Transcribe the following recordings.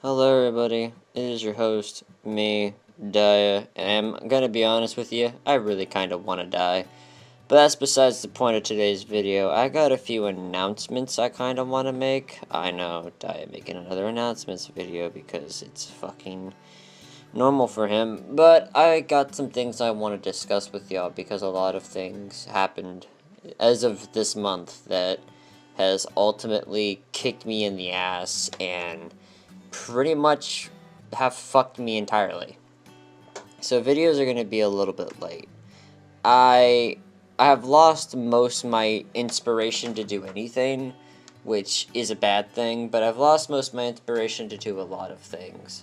Hello everybody, it is your host, me, Daya, and I'm gonna be honest with you, I really kinda wanna die. But that's besides the point of today's video. I got a few announcements I kinda wanna make. I know, Daya making another announcements video because it's fucking normal for him. But I got some things I want to discuss with y'all because a lot of things happened as of this month that has ultimately kicked me in the ass and pretty much have fucked me entirely. So videos are going to be a little bit late. I have lost most of my inspiration to do anything, which is a bad thing, but I've lost most of my inspiration to do a lot of things.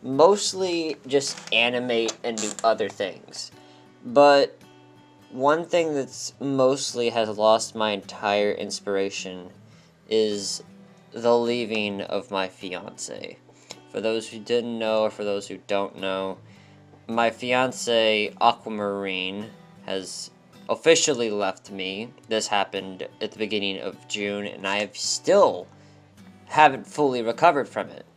Mostly just animate and do other things. But one thing that's mostly has lost my entire inspiration is the leaving of my fiance. For those who didn't know, or for those who don't know, my fiance, Aquamarine, has officially left me. This happened at the beginning of June, and I still haven't fully recovered from it.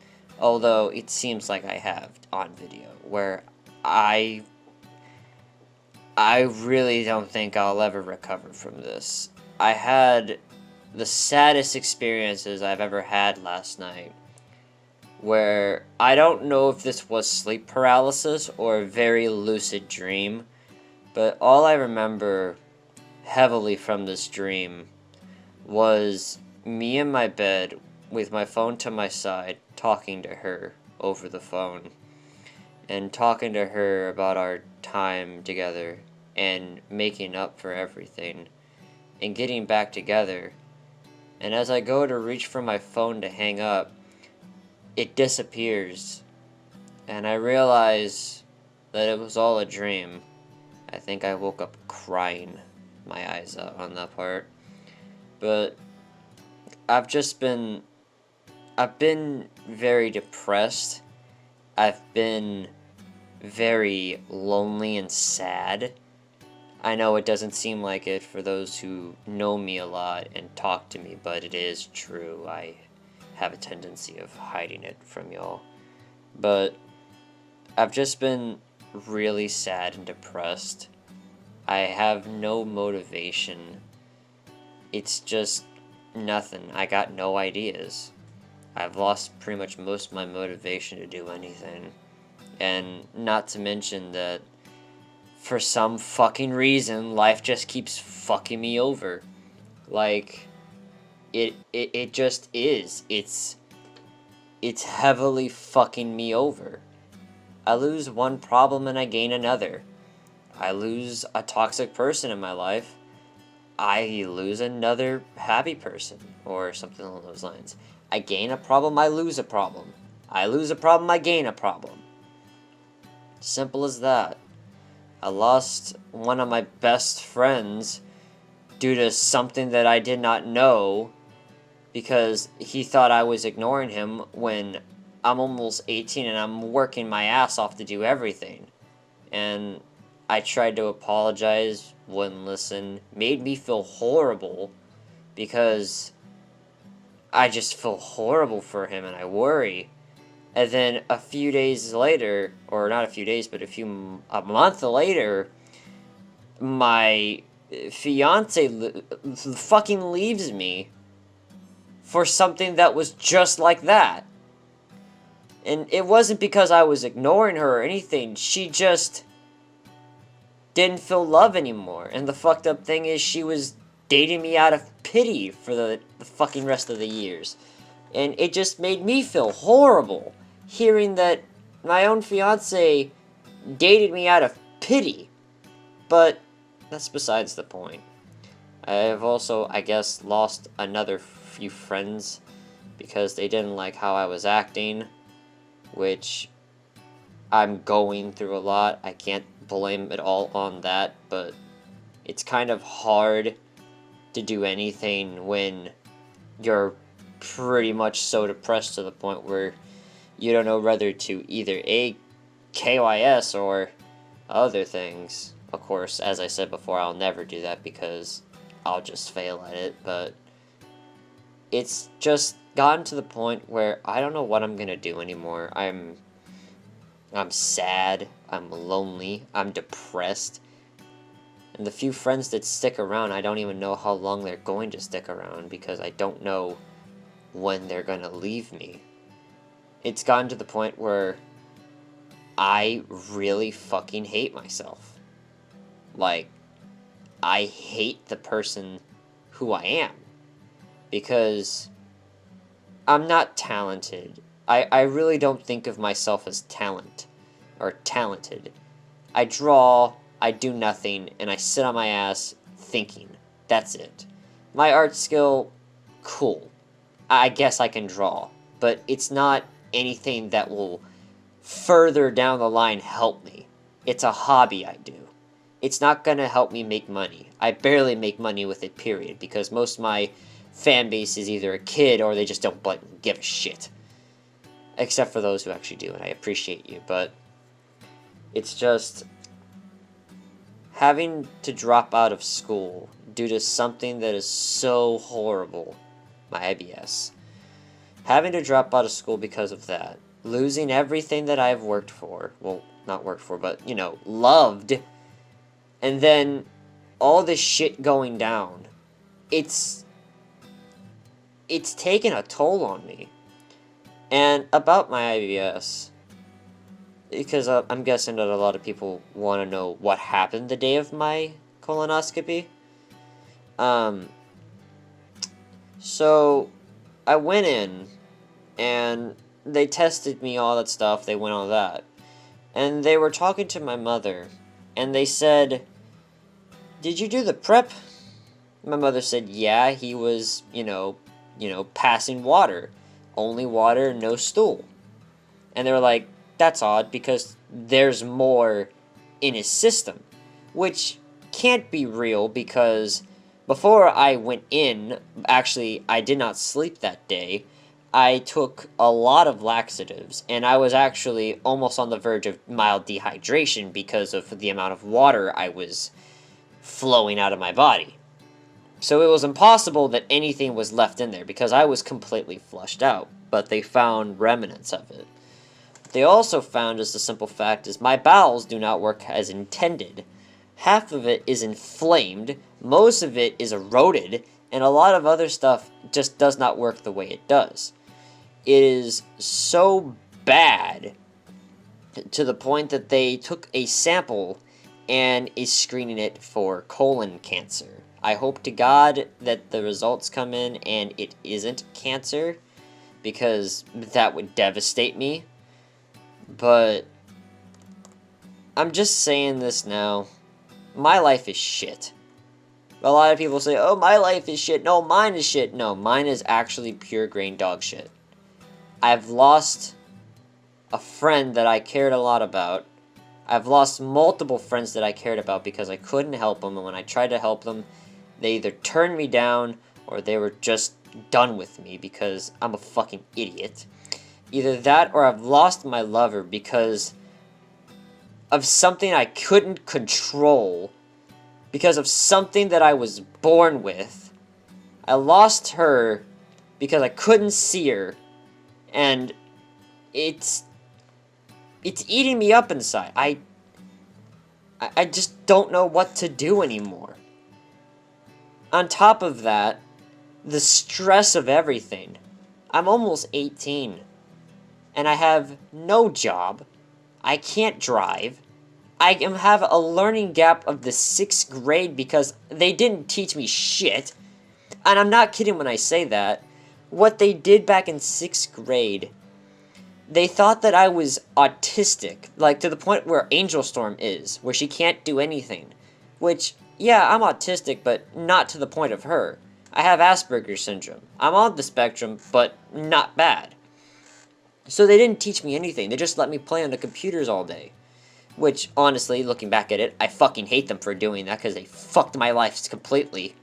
Although it seems like I have on video, where I really don't think I'll ever recover from this. I had the saddest experiences I've ever had last night, where I don't know if this was sleep paralysis or a very lucid dream, but all I remember heavily from this dream was me in my bed with my phone to my side talking to her over the phone and talking to her about our time together and making up for everything and getting back together. And as I go to reach for my phone to hang up, it disappears, and I realize that it was all a dream. I think I woke up crying my eyes out on that part. But I've been very depressed. I've been very lonely and sad. I know it doesn't seem like it for those who know me a lot and talk to me, but it is true. I have a tendency of hiding it from y'all. But I've just been really sad and depressed. I have no motivation. It's just nothing. I got no ideas. I've lost pretty much most of my motivation to do anything. And not to mention that for some fucking reason, life just keeps fucking me over. Like, it just is. It's heavily fucking me over. I lose one problem and I gain another. I lose a toxic person in my life. I lose another happy person, or something along those lines. I gain a problem, I lose a problem. I lose a problem, I gain a problem. Simple as that. I lost one of my best friends due to something that I did not know, because he thought I was ignoring him when I'm almost 18 and I'm working my ass off to do everything. And I tried to apologize, wouldn't listen, made me feel horrible, because I just feel horrible for him and I worry. And then a few days later, or not a few days, but a month later, my fiance fucking leaves me for something that was just like that. And it wasn't because I was ignoring her or anything. She just didn't feel love anymore. And the fucked up thing is, she was dating me out of pity for the fucking rest of the years. And it just made me feel horrible hearing that my own fiance dated me out of pity. But that's besides the point. I have also, I guess, lost another few friends because they didn't like how I was acting, which I'm going through a lot. I can't blame it all on that, but it's kind of hard to do anything when you're pretty much so depressed to the point where you don't know whether to either A, KYS, or other things. Of course, as I said before, I'll never do that because I'll just fail at it, but it's just gotten to the point where I don't know what I'm gonna do anymore. I'm sad, I'm lonely, I'm depressed. And the few friends that stick around, I don't even know how long they're going to stick around because I don't know when they're gonna leave me. It's gotten to the point where I really fucking hate myself. Like, I hate the person who I am. Because I'm not talented. I really don't think of myself as talented. I draw, I do nothing, and I sit on my ass thinking. That's it. My art skill, cool. I guess I can draw, but it's not anything that will further down the line help me. It's a hobby I do. It's not gonna help me make money. I barely make money with it, period, because most of my fan base is either a kid or they just don't give a shit. Except for those who actually do, and I appreciate you, but it's just having to drop out of school due to something that is so horrible, my IBS. Having to drop out of school because of that. Losing everything that I've worked for. Well, not worked for, but, loved. And then all this shit going down. It's taken a toll on me. And about my IBS, because I'm guessing that a lot of people want to know what happened the day of my colonoscopy. So I went in, and they tested me, all that stuff, they went on that. And they were talking to my mother, and they said, "Did you do the prep?" My mother said, "Yeah, he was, passing water. Only water, no stool." And they were like, "That's odd, because there's more in his system." Which can't be real, because before I went in, actually, I did not sleep that day. I took a lot of laxatives, and I was actually almost on the verge of mild dehydration because of the amount of water I was flowing out of my body. So it was impossible that anything was left in there, because I was completely flushed out, but they found remnants of it. They also found, as the simple fact is, my bowels do not work as intended. Half of it is inflamed, most of it is eroded, and a lot of other stuff just does not work the way it does. It is so bad to the point that they took a sample and is screening it for colon cancer. I hope to God that the results come in and it isn't cancer, because that would devastate me. But I'm just saying this now. My life is shit. A lot of people say, "Oh, my life is shit." No, mine is shit. No, mine is actually pure grain dog shit. I've lost a friend that I cared a lot about. I've lost multiple friends that I cared about because I couldn't help them, and when I tried to help them, they either turned me down or they were just done with me because I'm a fucking idiot. Either that or I've lost my lover because of something I couldn't control, because of something that I was born with. I lost her because I couldn't see her, and it's eating me up inside. I just don't know what to do anymore. On top of that, the stress of everything. I'm almost 18, and I have no job. I can't drive. I have a learning gap of the 6th grade because they didn't teach me shit. And I'm not kidding when I say that. What they did back in 6th grade, they thought that I was autistic, like to the point where Angel Storm is, where she can't do anything. Which, yeah, I'm autistic, but not to the point of her. I have Asperger's syndrome. I'm on the spectrum, but not bad. So they didn't teach me anything. They just let me play on the computers all day. Which, honestly, looking back at it, I fucking hate them for doing that because they fucked my life completely.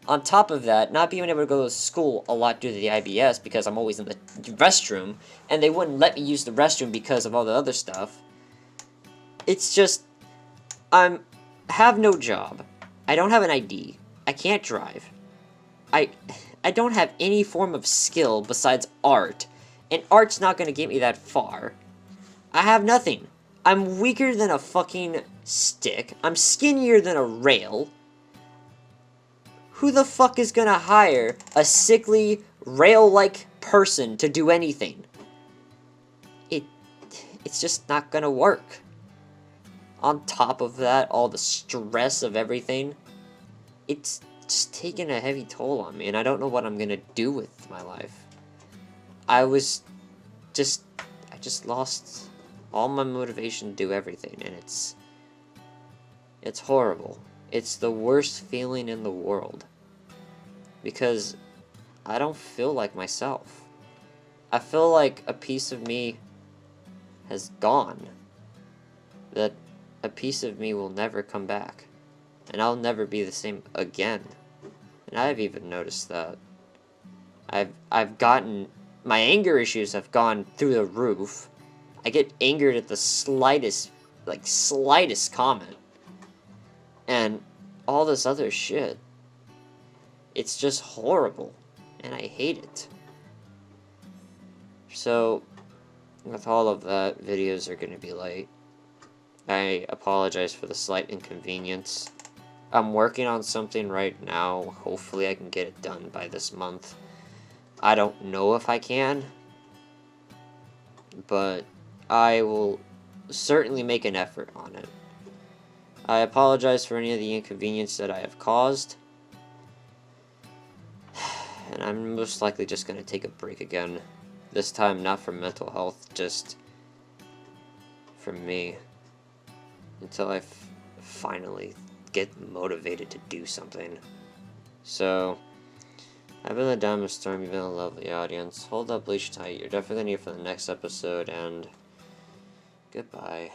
On top of that, not being able to go to school a lot due to the IBS because I'm always in the restroom, and they wouldn't let me use the restroom because of all the other stuff. It's just, I have no job. I don't have an ID. I can't drive. I don't have any form of skill besides art, and art's not gonna get me that far. I have nothing. I'm weaker than a fucking stick. I'm skinnier than a rail. Who the fuck is gonna hire a sickly, rail-like person to do anything? It's just not gonna work. On top of that, all the stress of everything, it's just taking a heavy toll on me, and I don't know what I'm gonna do with my life. I just lost all my motivation to do everything, and it's horrible. It's the worst feeling in the world. Because I don't feel like myself. I feel like a piece of me has gone. That a piece of me will never come back. And I'll never be the same again. And I've even noticed that. I've gotten... My anger issues have gone through the roof. I get angered at the slightest comment. And all this other shit. It's just horrible. And I hate it. So, with all of that, videos are going to be late. I apologize for the slight inconvenience. I'm working on something right now. Hopefully I can get it done by this month. I don't know if I can. But I will certainly make an effort on it. I apologize for any of the inconvenience that I have caused. And I'm most likely just going to take a break again. This time not for mental health, just for me. Until I finally get motivated to do something. So, I've been the Diamond Storm, you've been a lovely audience. Hold up, bleach tight, you're definitely going to need for the next episode, and goodbye.